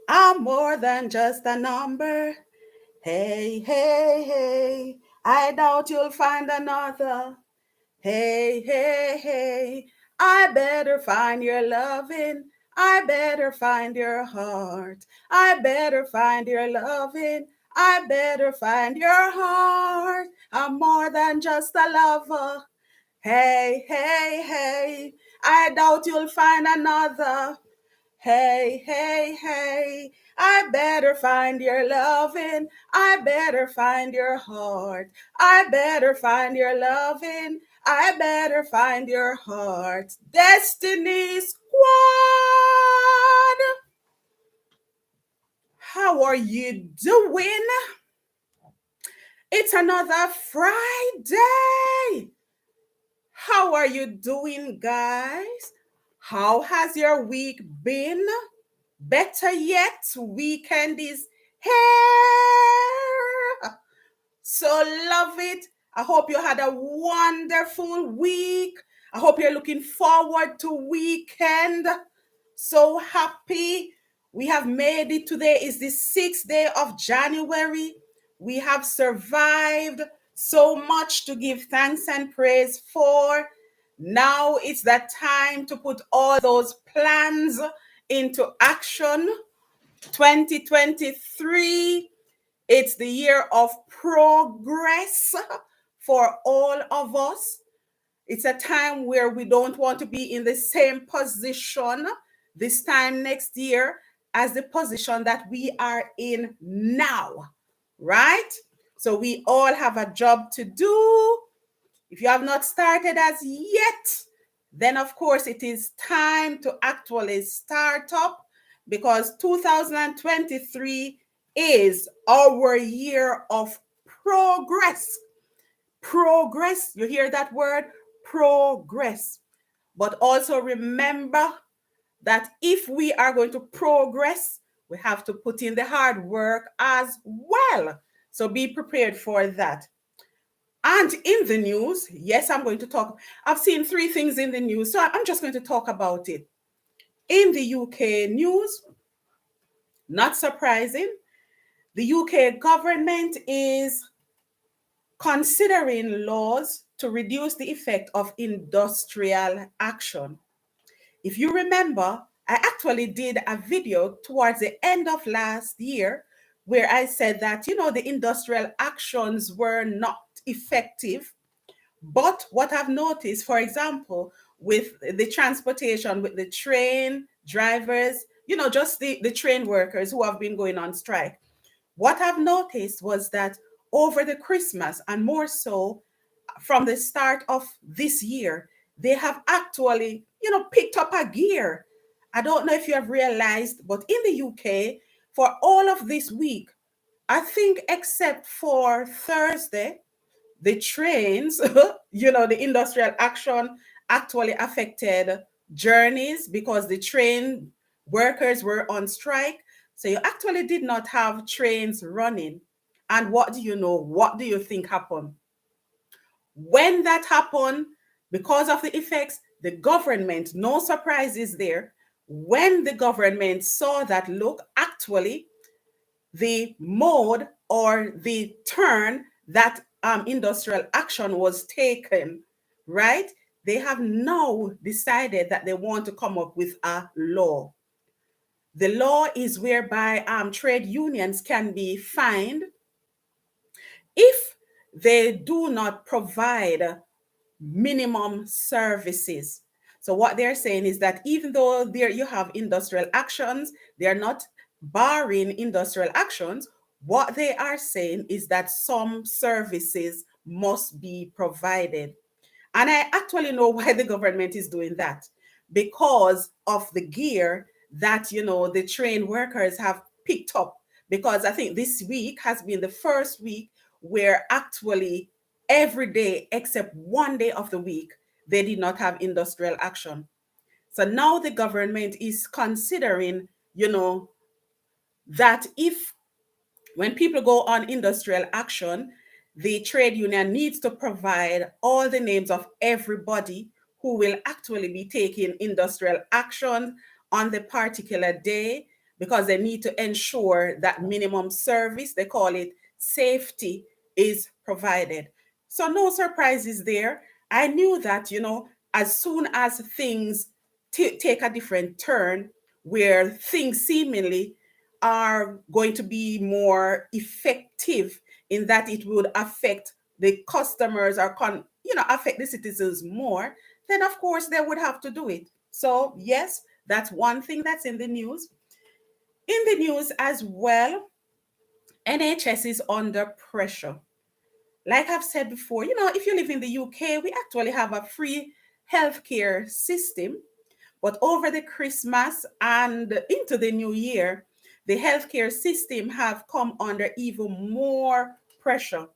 I'm more than just a number. Hey, hey, hey, I doubt you'll find another. Hey, hey, hey, I better find your loving. I better find your heart. I better find your loving. I better find your heart. I'm more than just a lover. Hey, hey, hey, I doubt you'll find another. Hey, hey, hey, I better find your loving. I better find your heart. I better find your loving. I better find your heart. Destiny Squad, how are you doing? It's another Friday. How are you doing, guys? How has your week been? Better yet, weekend is here. So love it. I hope you had a wonderful week. I hope you're looking forward to weekend. So happy. We have made it. Today is the 6th day of January. We have survived. So much to give thanks and praise for. Now it's that time to put all those plans into action. 2023, it's the year of progress for all of us. It's a time where we don't want to be in the same position this time next year as the position that we are in now, right? So we all have a job to do. If you have not started as yet, then of course it is time to actually start up, because 2023 is our year of progress. Progress, you hear that word? Progress. But also remember that if we are going to progress, we have to put in the hard work as well. So be prepared for that. And in the news, yes, I'm going to talk. I've seen three things in the news, so I'm just going to talk about it. In the UK news, not surprising, the UK government is considering laws to reduce the effect of industrial action. If you remember, I actually did a video towards the end of last year where I said that, the industrial actions were not effective. But what I've noticed, for example, with the transportation, with the train drivers, just the train workers who have been going on strike, what I've noticed was that over the Christmas, and more so from the start of this year, they have actually, picked up a gear. I don't know if you have realized, but in the UK, for all of this week, I think except for Thursday, the trains, the industrial action actually affected journeys because the train workers were on strike. So you actually did not have trains running. And what do you know? What do you think happened? When that happened, because of the effects, the government, no surprises there, when the government saw that, look, actually, the mode or the turn that industrial action was taken, right? They have now decided that they want to come up with a law. The law is whereby trade unions can be fined if they do not provide minimum services. So what they're saying is that even though there you have industrial actions, they're not barring industrial actions. What they are saying is that some services must be provided. And I actually know why the government is doing that, because of the gear that, the train workers have picked up. Because I think this week has been the first week where actually every day except one day of the week, they did not have industrial action. So now the government is considering, that if when people go on industrial action, the trade union needs to provide all the names of everybody who will actually be taking industrial action on the particular day, because they need to ensure that minimum service, they call it safety, is provided. So no surprises there. I knew that, as soon as things take a different turn, where things seemingly are going to be more effective in that it would affect the customers or affect the citizens more, then of course they would have to do it. So yes, that's one thing that's in the news. In the news as well, NHS is under pressure. Like I've said before, if you live in the UK, we actually have a free healthcare system. But over the Christmas and into the new year, the healthcare system have come under even more pressure.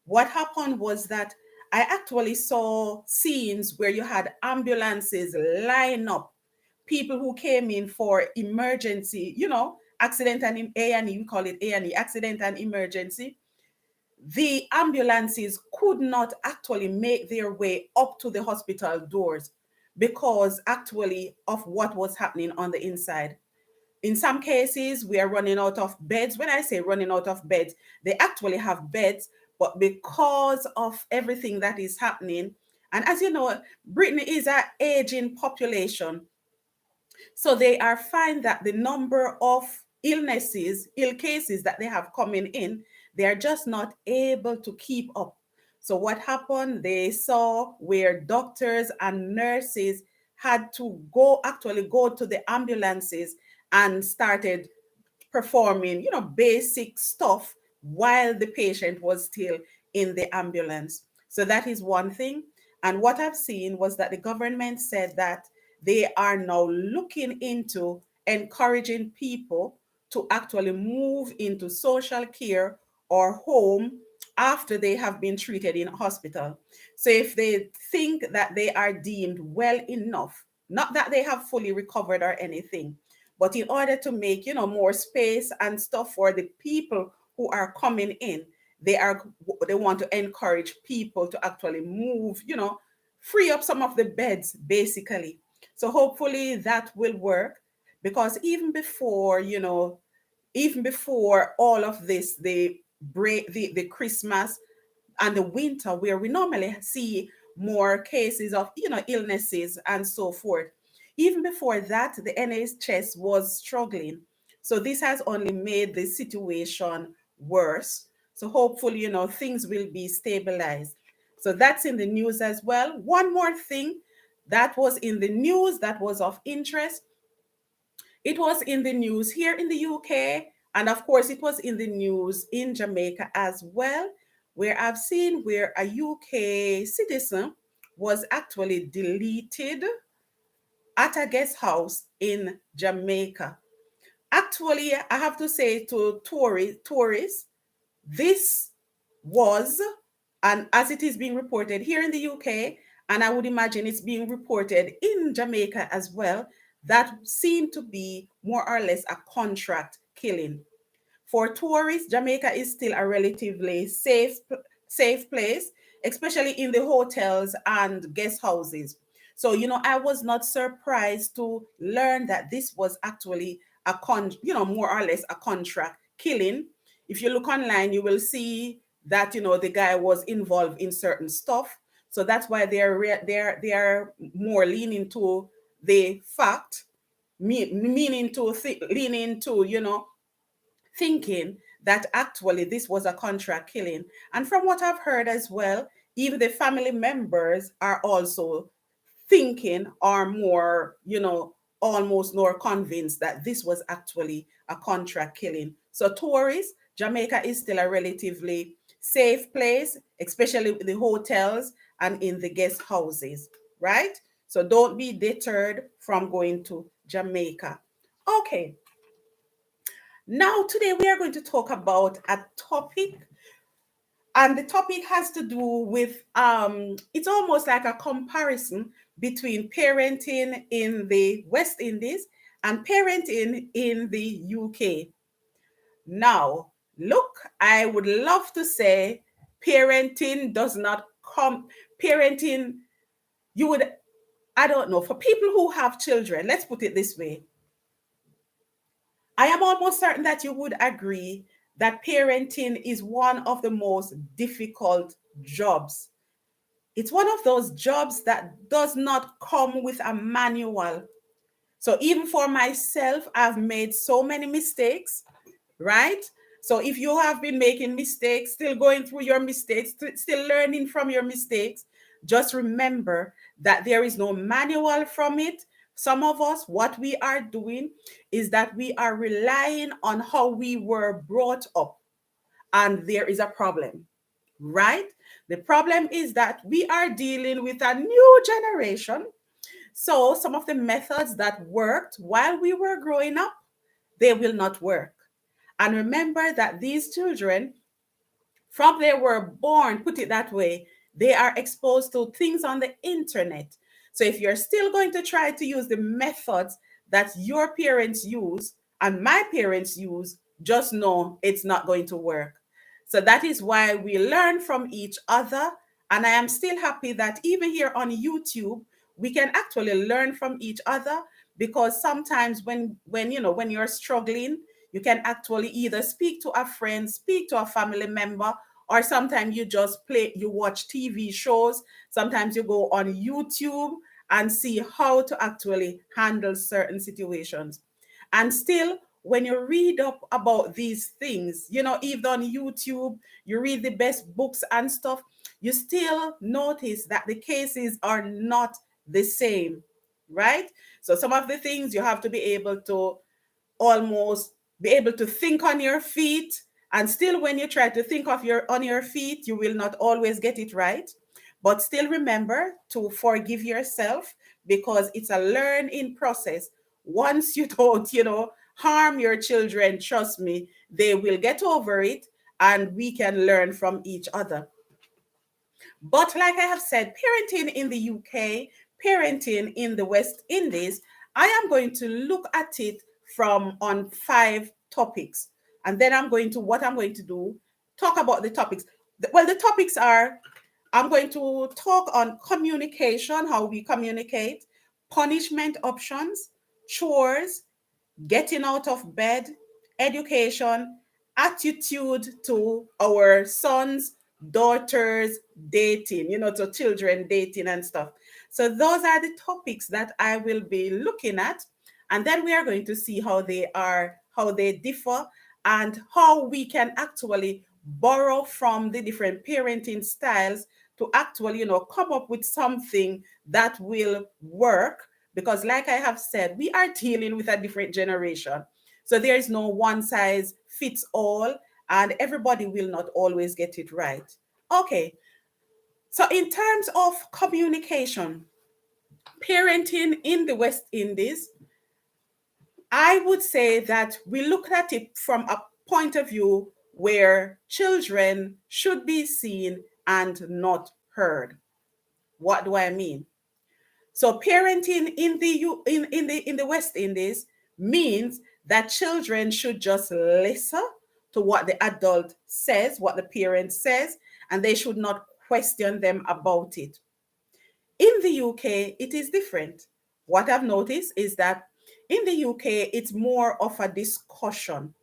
What happened was that I actually saw scenes where you had ambulances line up, people who came in for emergency, accident and A&E, we call it A&E, accident and emergency. The ambulances could not actually make their way up to the hospital doors because actually of what was happening on the inside. In some cases, we are running out of beds. When I say running out of beds, they actually have beds, but because of everything that is happening, and as you know, Britain is an aging population. So they are finding that the number of ill cases that they have coming in, they are just not able to keep up. So what happened? They saw where doctors and nurses had to actually go to the ambulances and started performing, basic stuff while the patient was still in the ambulance. So that is one thing. And what I've seen was that the government said that they are now looking into encouraging people to actually move into social care or home after they have been treated in hospital. So if they think that they are deemed well enough, not that they have fully recovered or anything, but in order to make, more space and stuff for the people who are coming in, they want to encourage people to actually move, free up some of the beds, basically. So hopefully that will work, because even before all of this, the Christmas and the winter, where we normally see more cases of illnesses and so forth, even before that, the NHS was struggling. So this has only made the situation worse. So hopefully, things will be stabilized. So that's in the news as well. One more thing that was in the news that was of interest, it was in the news here in the UK, and of course, it was in the news in Jamaica as well, where I've seen where a UK citizen was actually deleted at a guest house in Jamaica. Actually, I have to say to tourists, this was, and as it is being reported here in the UK, and I would imagine it's being reported in Jamaica as well, that seemed to be more or less a contract killing. For tourists, Jamaica is still a relatively safe place, especially in the hotels and guest houses. So, I was not surprised to learn that this was actually more or less a contract killing. If you look online, you will see that, the guy was involved in certain stuff. So that's why they're more leaning to the fact, meaning to leaning to, thinking that actually this was a contract killing. And from what I've heard as well, even the family members are also thinking, or more, almost more convinced that this was actually a contract killing. So tourists, Jamaica is still a relatively safe place, especially with the hotels and in the guest houses, right? So don't be deterred from going to Jamaica. Okay, now, today we are going to talk about a topic, and the topic has to do with it's almost like a comparison between parenting in the West Indies and parenting in the UK. Now, look, I would love to say parenting does not come, parenting, you would, I don't know, for people who have children, let's put it this way, I am almost certain that you would agree that parenting is one of the most difficult jobs. It's one of those jobs that does not come with a manual. So even for myself, I've made so many mistakes, right? So if you have been making mistakes, still going through your mistakes, still learning from your mistakes, just remember that there is no manual from it. Some of us, what we are doing is that we are relying on how we were brought up, and there is a problem, right? The problem is that we are dealing with a new generation. So some of the methods that worked while we were growing up, they will not work. And remember that these children, from they were born, put it that way, they are exposed to things on the internet. So if you're still going to try to use the methods that your parents use and my parents use, just know it's not going to work. So that is why we learn from each other. And I am still happy that even here on YouTube, we can actually learn from each other, because sometimes when you're struggling, you can actually either speak to a friend, speak to a family member, or sometimes you watch TV shows. Sometimes you go on YouTube and see how to actually handle certain situations. And still, when you read up about these things, even on YouTube, you read the best books and stuff, you still notice that the cases are not the same, right? So some of the things you have to be able to almost be able to think on your feet, and still when you try to think of your on your feet, you will not always get it right. But still remember to forgive yourself, because it's a learning process. Once you don't harm your children, trust me, they will get over it, and we can learn from each other. But like I have said, parenting in the UK, parenting in the West Indies, I am going to look at it from on 5 topics. And then what I'm going to do, talk about the topics. Well, the topics are, I'm going to talk on communication, how we communicate, punishment options, chores, getting out of bed, education, attitude to our sons, daughters, dating, to children dating and stuff. So those are the topics that I will be looking at. And then we are going to see how they differ, and how we can actually borrow from the different parenting styles to actually, come up with something that will work, because like I have said, we are dealing with a different generation. So there is no one size fits all, and everybody will not always get it right. Okay, so in terms of communication, parenting in the West Indies, I would say that we look at it from a point of view where children should be seen and not heard. What do I mean? So parenting in the West Indies means that children should just listen to what the adult says, what the parent says, and they should not question them about it. In the UK, it is different. What I've noticed is that in the UK, it's more of a discussion.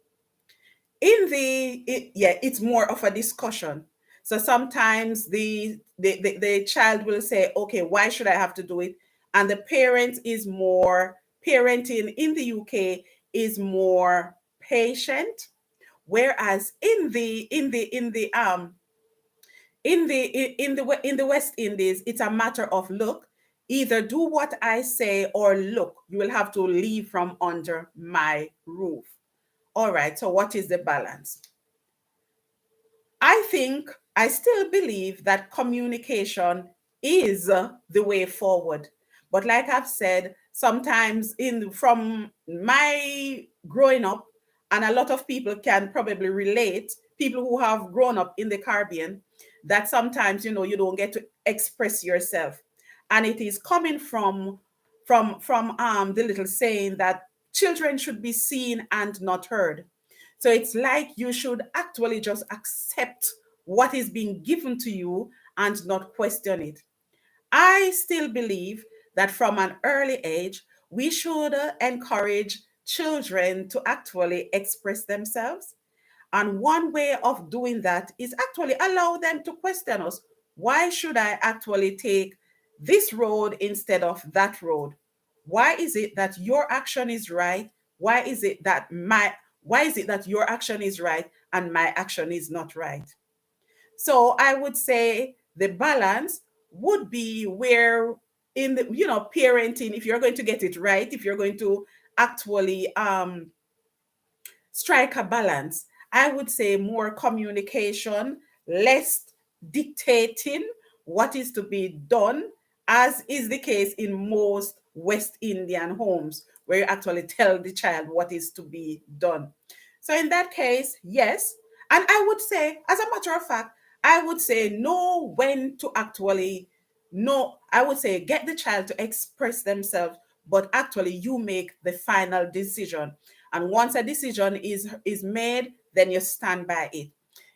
It's more of a discussion. So sometimes the child will say, okay, why should I have to do it? And the parent is more, parenting in the UK is more patient, whereas in the West Indies, it's a matter of, look, either do what I say, or look, you will have to leave from under my roof. All right, so what is the balance? I still believe that communication is the way forward. But like I've said, sometimes in from my growing up, and a lot of people can probably relate, people who have grown up in the Caribbean, that sometimes you don't get to express yourself. And it is coming from the little saying that children should be seen and not heard. So it's like you should actually just accept what is being given to you and not question it. I still believe that from an early age, we should encourage children to actually express themselves. And one way of doing that is actually allow them to question us. Why should I actually take this road instead of that road? Why is it that your action is right? Why is it that your action is right and my action is not right? So I would say the balance would be where in the parenting, if you're going to get it right, if you're going to actually strike a balance, I would say more communication, less dictating what is to be done, as is the case in most West Indian homes, where you actually tell the child what is to be done. So, in that case, yes. And I would say, as a matter of fact, I would say know when to actually know. I would say get the child to express themselves, but actually you make the final decision. And once a decision is made, then you stand by it.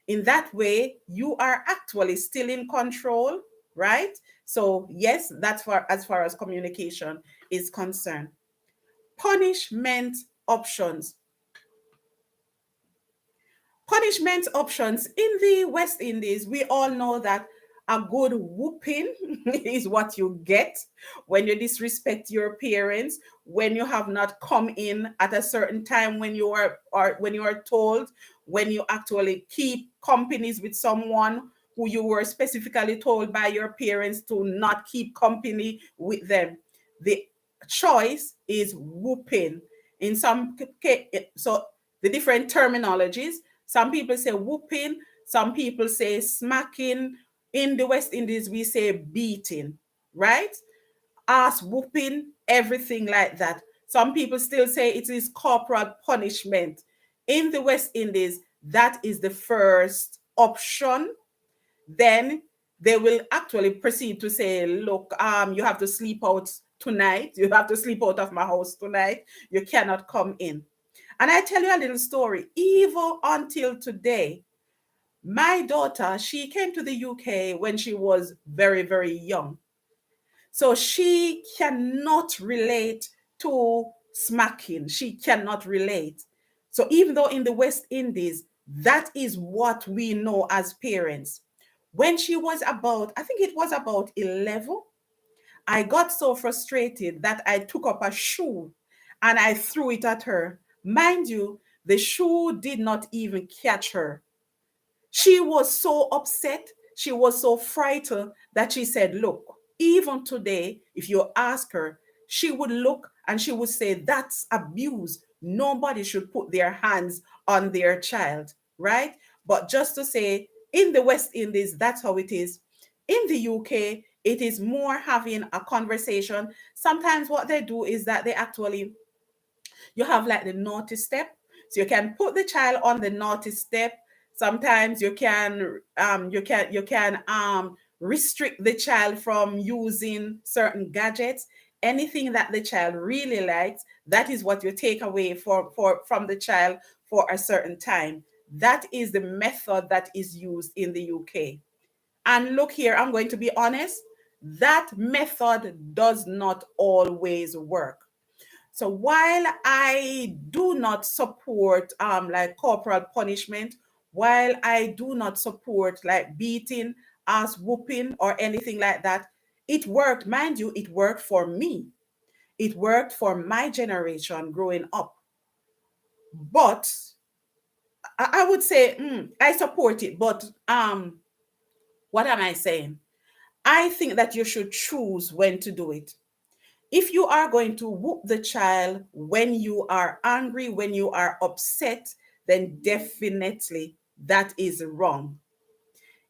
In that way, you are actually still in control, right? So yes, that's far as communication is concerned. Punishment options. Punishment options in the West Indies, we all know that a good whooping is what you get when you disrespect your parents, when you have not come in at a certain time when you are or when you are told, when you actually keep companies with someone who you were specifically told by your parents to not keep company with them. The choice is whooping. In some so the different terminologies, some people say whooping, some people say smacking. In the West Indies, we say beating, right? Ass whooping, everything like that. Some people still say it is corporal punishment. In the West Indies, that is the first option. Then they will actually proceed to say, look, you have to sleep out tonight. You have to sleep out of my house tonight. You cannot come in. And I tell you a little story. Even until today, my daughter, she came to the UK when she was very, very young. So she cannot relate to smacking. She cannot relate. So even though in the West Indies, that is what we know as parents. When she was about, I think it was about 11, I got so frustrated that I took up a shoe and I threw it at her. Mind you, the shoe did not even catch her. She was so upset, she was so frightened that she said, look, even today, if you ask her, she would look and she would say, that's abuse. Nobody should put their hands on their child, right? But just to say, in the West Indies, that's how it is. In the UK, it is more having a conversation. Sometimes what they do is that they actually, you have like the naughty step. So you can put the child on the naughty step. Sometimes you can restrict the child from using certain gadgets. Anything that the child really likes, that is what you take away from the child for a certain time. That is the method that is used in the UK. And look here, I'm going to be honest, that method does not always work. So while I do not support like corporal punishment, while I do not support like beating, ass whooping, or anything like that, it worked. Mind you, it worked for me. It worked for my generation growing up. But I would say I support it. But what am I saying? I think that you should choose when to do it. If you are going to whoop the child when you are angry, when you are upset, then definitely that is wrong.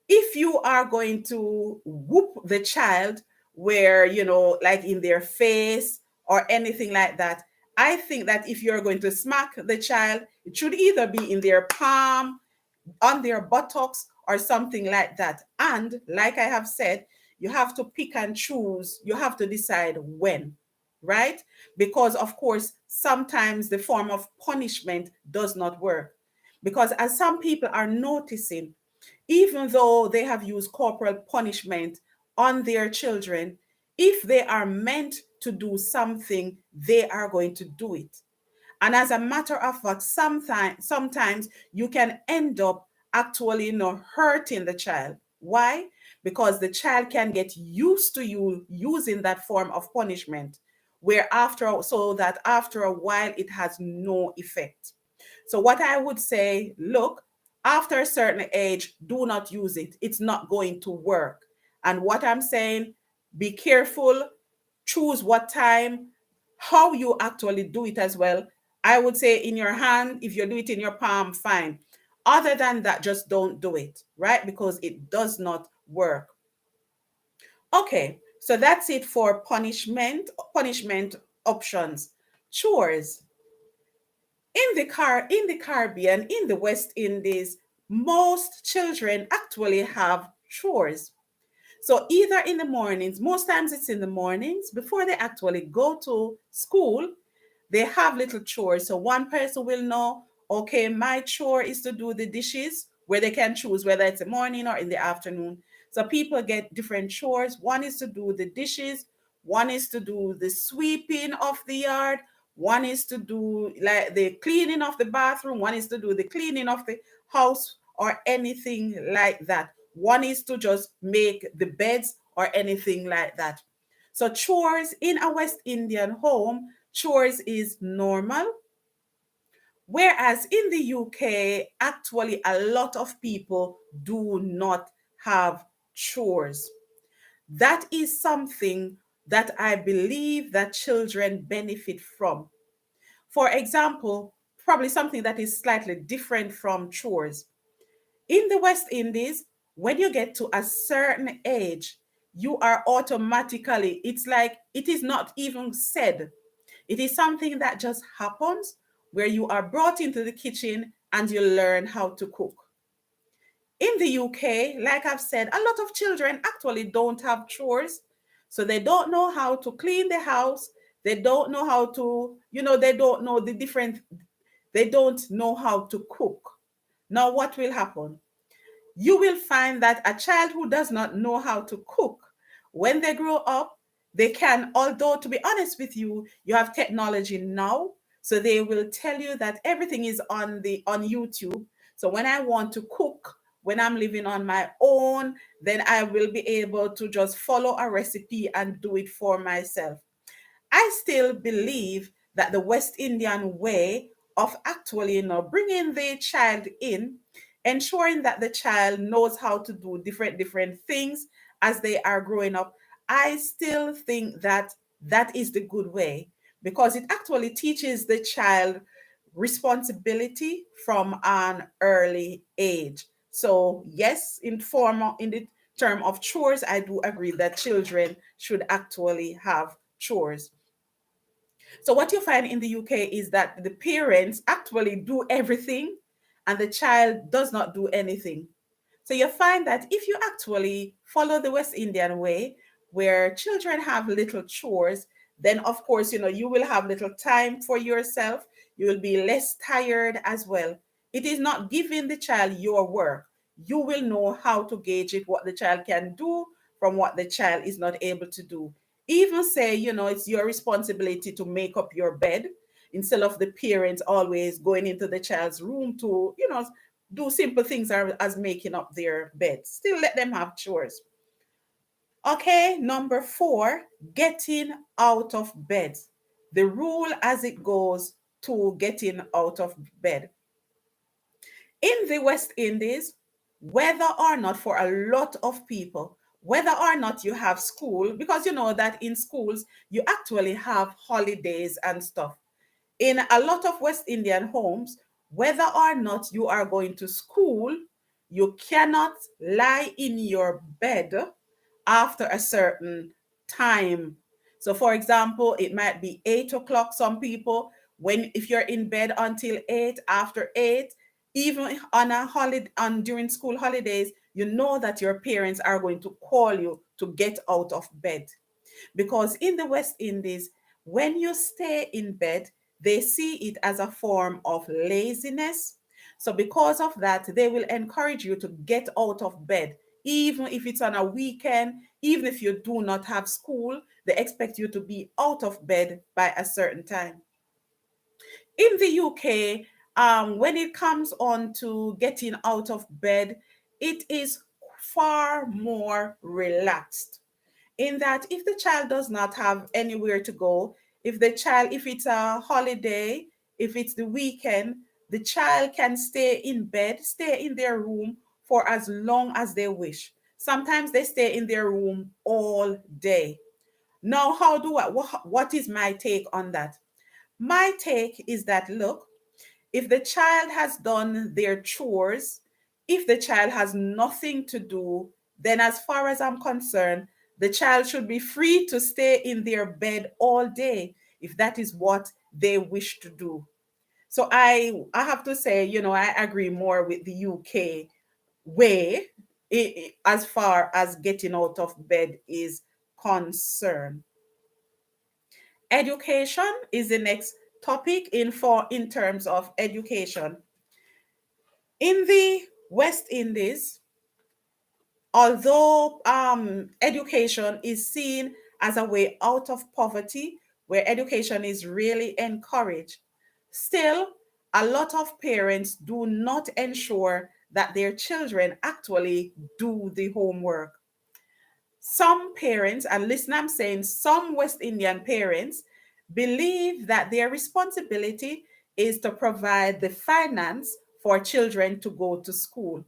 If you are going to whoop the child where, like in their face or anything like that, I think that if you're going to smack the child, it should either be in their palm, on their buttocks, or something like that. And like I have said, you have to pick and choose. You have to decide when, right? Because, of course, sometimes the form of punishment does not work. Because as some people are noticing, even though they have used corporal punishment on their children, if they are meant to do something, they are going to do it. And as a matter of fact, sometimes you can end up actually, hurting the child. Why? Because the child can get used to you using that form of punishment, so that after a while it has no effect. So what I would say, look, after a certain age, do not use it. It's not going to work. And what I'm saying, be careful, choose what time, how you actually do it as well. I would say in your hand, if you do it in your palm, fine. Other than that, just don't do it, right? Because it does not work. Okay, so that's it for punishment options. Chores. In the Caribbean, in the West Indies, most children actually have chores. So either in the mornings, most times it's in the mornings before they actually go to school, they have little chores. So one person will know, okay, my chore is to do the dishes, where they can choose whether it's the morning or in the afternoon. So people get different chores. One is to do the dishes, one is to do the sweeping of the yard, one is to do like the cleaning of the bathroom, one is to do the cleaning of the house or anything like that. One is to just make the beds or anything like that. So chores in a West Indian home, chores is normal. Whereas in the UK, actually a lot of people do not have chores. That is something that I believe that children benefit from. For example, probably something that is slightly different from chores. In the West Indies, when you get to a certain age, you are automatically, it's like it is not even said. It is something that just happens where you are brought into the kitchen and you learn how to cook. In the UK, like I've said, a lot of children actually don't have chores. So they don't know how to clean the house. They don't know how to, they don't know they don't know how to cook. Now, what will happen? You will find that a child who does not know how to cook, when they grow up, they can, although to be honest with you, you have technology now, so they will tell you that everything is on YouTube. So when I want to cook, when I'm living on my own, then I will be able to just follow a recipe and do it for myself. I still believe that the West Indian way of actually, bringing the child in, ensuring that the child knows how to do different things as they are growing up, I still think that that is the good way, because it actually teaches the child responsibility from an early age. So yes, in the term of chores, I do agree that children should actually have chores. So what you find in the UK is that the parents actually do everything and the child does not do anything. So you find that if you actually follow the West Indian way, where children have little chores, then of course, you will have little time for yourself. You will be less tired as well. It is not giving the child your work. You will know how to gauge it, what the child can do from what the child is not able to do. Even say, it's your responsibility to make up your bed instead of the parents always going into the child's room to, do simple things as making up their bed. Still let them have chores. Okay, number 4, getting out of bed. The rule as it goes to getting out of bed. In the West Indies, whether or not for a lot of people, whether or not you have school, because you know that in schools, you actually have holidays and stuff. In a lot of West Indian homes, whether or not you are going to school, you cannot lie in your bed after a certain time. So, for example, it might be 8 o'clock. Some people, if you're in bed until 8, after 8, even on a holiday, on during school holidays, you know that your parents are going to call you to get out of bed. Because in the West Indies, when you stay in bed, they see it as a form of laziness. So, because of that, they will encourage you to get out of bed, even if it's on a weekend, even if you do not have school, they expect you to be out of bed by a certain time. In the UK, when it comes on to getting out of bed, it is far more relaxed. In that, if the child does not have anywhere to go, if it's a holiday, if it's the weekend, the child can stay in bed, stay in their room for as long as they wish. Sometimes they stay in their room all day. Now, what is my take on that? My take is that, look, if the child has done their chores, if the child has nothing to do, then as far as I'm concerned, the child should be free to stay in their bed all day if that is what they wish to do. So I have to say, I agree more with the UK way, as far as getting out of bed is concerned. Education is the next topic in terms of education. In the West Indies, although education is seen as a way out of poverty, where education is really encouraged, still, a lot of parents do not ensure that their children actually do the homework. Some parents, and listen, I'm saying some West Indian parents, believe that their responsibility is to provide the finance for children to go to school.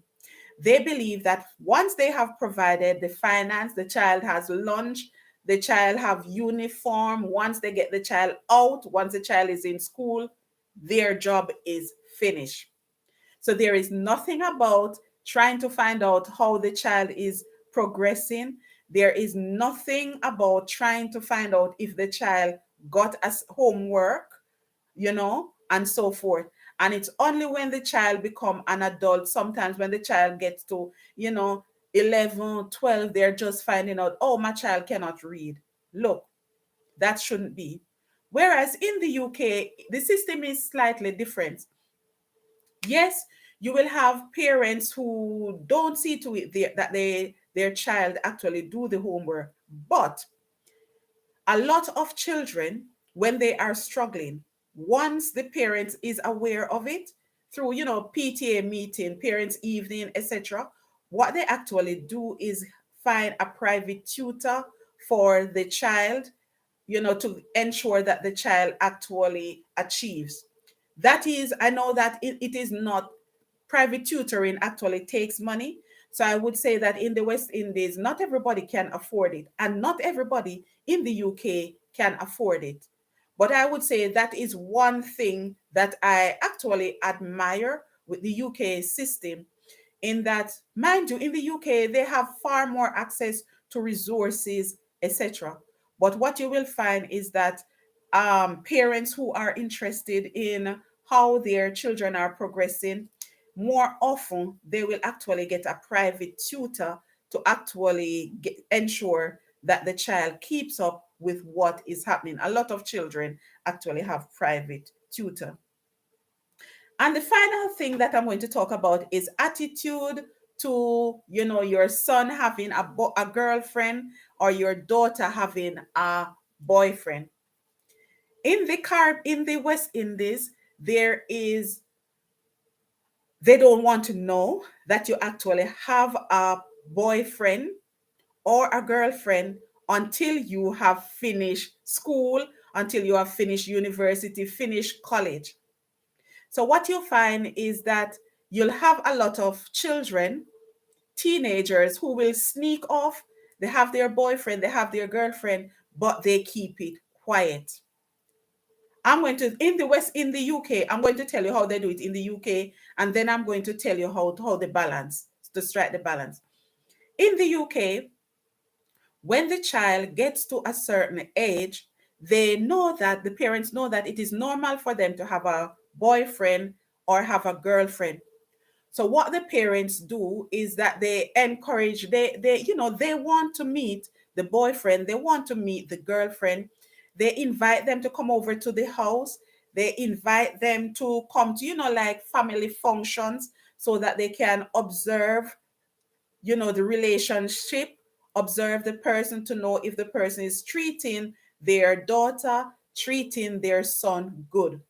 They believe that once they have provided the finance, the child has lunch, the child have uniform, once they get the child out, once the child is in school, their job is finished. So there is nothing about trying to find out how the child is progressing. There is nothing about trying to find out if the child got as homework, and so forth. And it's only when the child become an adult, sometimes when the child gets to, 11, 12, they're just finding out, oh, my child cannot read. Look, that shouldn't be. Whereas in the UK, the system is slightly different. Yes, you will have parents who don't see to it that their child actually do the homework, but a lot of children, when they are struggling, once the parent is aware of it through, PTA meeting, parents evening, etc., what they actually do is find a private tutor for the child, to ensure that the child actually achieves. That is, I know that it is not, private tutoring actually takes money. So I would say that in the West Indies, not everybody can afford it, and not everybody in the UK can afford it. But I would say that is one thing that I actually admire with the UK system, in that, mind you, in the UK, they have far more access to resources, etc. But what you will find is that parents who are interested in how their children are progressing, more often they will actually get a private tutor to actually ensure that the child keeps up with what is happening. A lot of children actually have private tutor. And the final thing that I'm going to talk about is attitude to, your son having a girlfriend, or your daughter having a boyfriend. In the West Indies, they don't want to know that you actually have a boyfriend or a girlfriend until you have finished school, until you have finished university, finished college. So what you'll find is that you'll have a lot of children, teenagers, who will sneak off. They have their boyfriend, they have their girlfriend, but they keep it quiet. I'm going to, in the UK, I'm going to tell you how they do it in the UK, and then I'm going to tell you how the balance, to strike the balance. In the UK, when the child gets to a certain age, the parents know that it is normal for them to have a boyfriend or have a girlfriend. So what the parents do is that they encourage, they want to meet the boyfriend, they want to meet the girlfriend. They invite them to come over to the house. They invite them to come to, like family functions, so that they can observe, the relationship, observe the person, to know if the person is treating their daughter, treating their son good.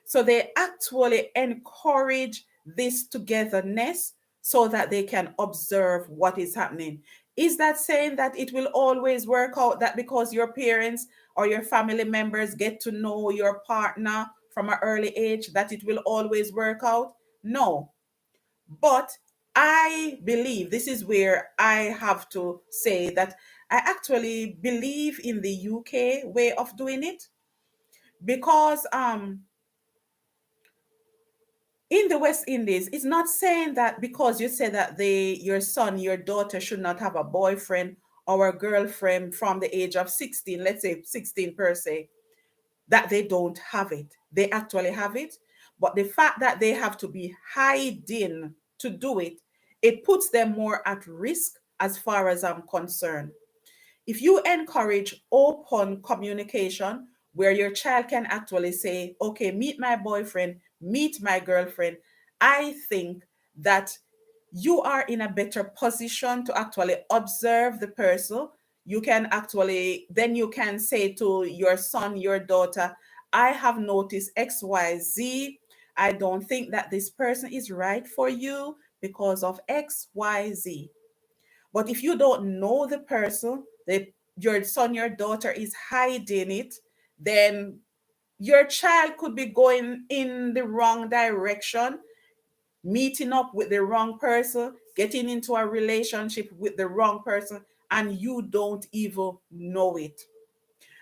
So they actually encourage this togetherness so that they can observe what is happening. Is that saying that it will always work out, that because your parents or your family members get to know your partner from an early age, that it will always work out? No. But I believe, this is where I have to say that I actually believe in the UK way of doing it, because in the West Indies, it's not saying that because you say that your son, your daughter should not have a boyfriend or a girlfriend from the age of 16, let's say 16 per se, that they don't have it. They actually have it. But the fact that they have to be hiding to do it, it puts them more at risk as far as I'm concerned. If you encourage open communication where your child can actually say, okay, meet my boyfriend, meet my girlfriend, I think that you are in a better position to actually observe the person. You can actually, then you can say to your son, your daughter, I have noticed XYZ. I don't think that this person is right for you because of XYZ. But if you don't know the person, that your son, your daughter is hiding it, then your child could be going in the wrong direction, meeting up with the wrong person, getting into a relationship with the wrong person, and you don't even know it.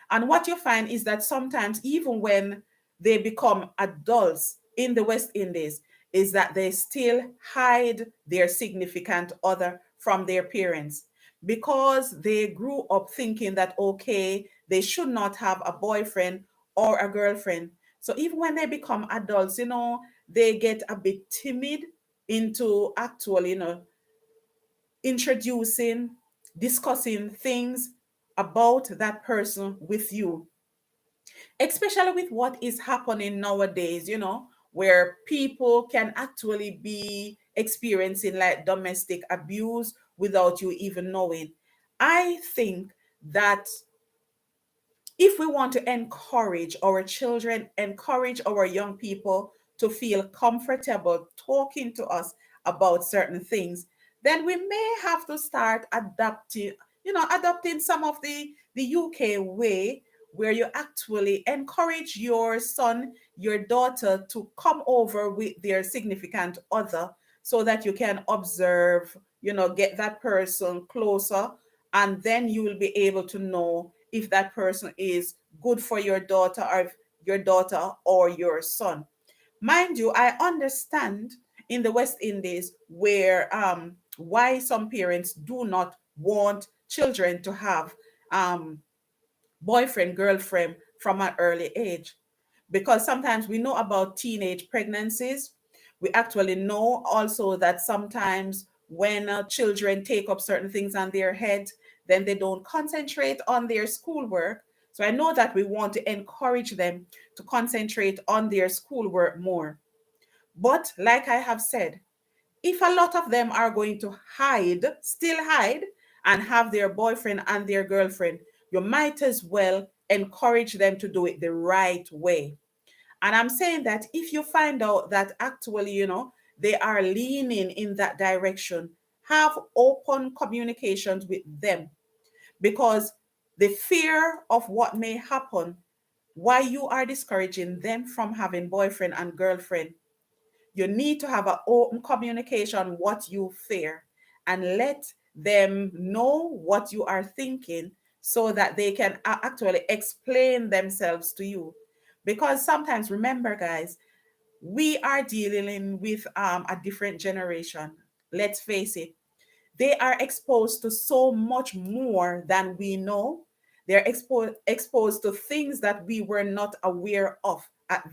And what you find is that sometimes, even when they become adults in the West Indies, is that they still hide their significant other from their parents because they grew up thinking that, okay, they should not have a boyfriend or a girlfriend. So even when they become adults, they get a bit timid into actually, introducing, discussing things about that person with you, especially with what is happening nowadays, where people can actually be experiencing like domestic abuse without you even knowing. I think that if we want to encourage our children, encourage our young people to feel comfortable talking to us about certain things, then we may have to start adopting some of the UK way, where you actually encourage your son, your daughter to come over with their significant other so that you can observe, get that person closer, and then you will be able to know if that person is good for your daughter or your son. Mind you, I understand in the West Indies where why some parents do not want children to have um boyfriend, girlfriend from an early age, because sometimes we know about teenage pregnancies. We actually know also that sometimes when children take up certain things on their head, then they don't concentrate on their schoolwork. So I know that we want to encourage them to concentrate on their schoolwork more. But like I have said, if a lot of them are going to still hide, and have their boyfriend and their girlfriend, you might as well encourage them to do it the right way. And I'm saying that if you find out that actually, they are leaning in that direction, have open communications with them, because the fear of what may happen, why you are discouraging them from having boyfriend and girlfriend, you need to have an open communication what you fear, and let them know what you are thinking so that they can actually explain themselves to you. Because sometimes, remember, guys, we are dealing with a different generation. Let's face it, they are exposed to so much more than we know. They're exposed to things that we were not aware of at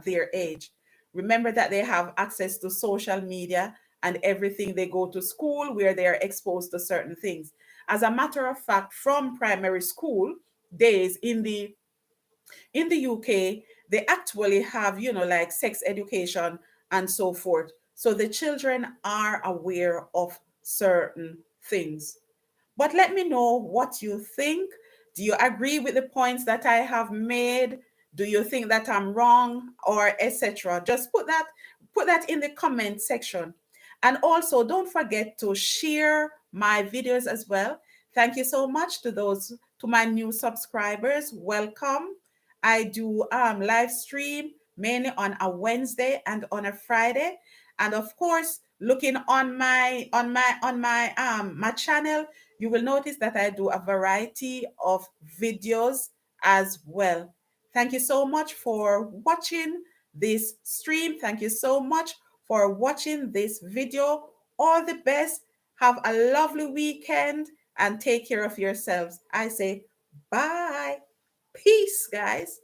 their age. Remember that they have access to social media and everything. They go to school where they are exposed to certain things. As a matter of fact, from primary school days in the UK, they actually have, like sex education and so forth. So the children are aware of certain things. But let me know what you think. Do you agree with the points that I have made? Do you think that I'm wrong, or etc.? Just put that in the comment section. And also don't forget to share my videos as well. Thank you so much to my new subscribers. Welcome. I do live stream mainly on a Wednesday and on a Friday. And of course, looking on my channel, you will notice that I do a variety of videos as well. Thank you so much for watching this stream. Thank you so much for watching this video. All the best. Have a lovely weekend and take care of yourselves. I say bye. Peace, guys.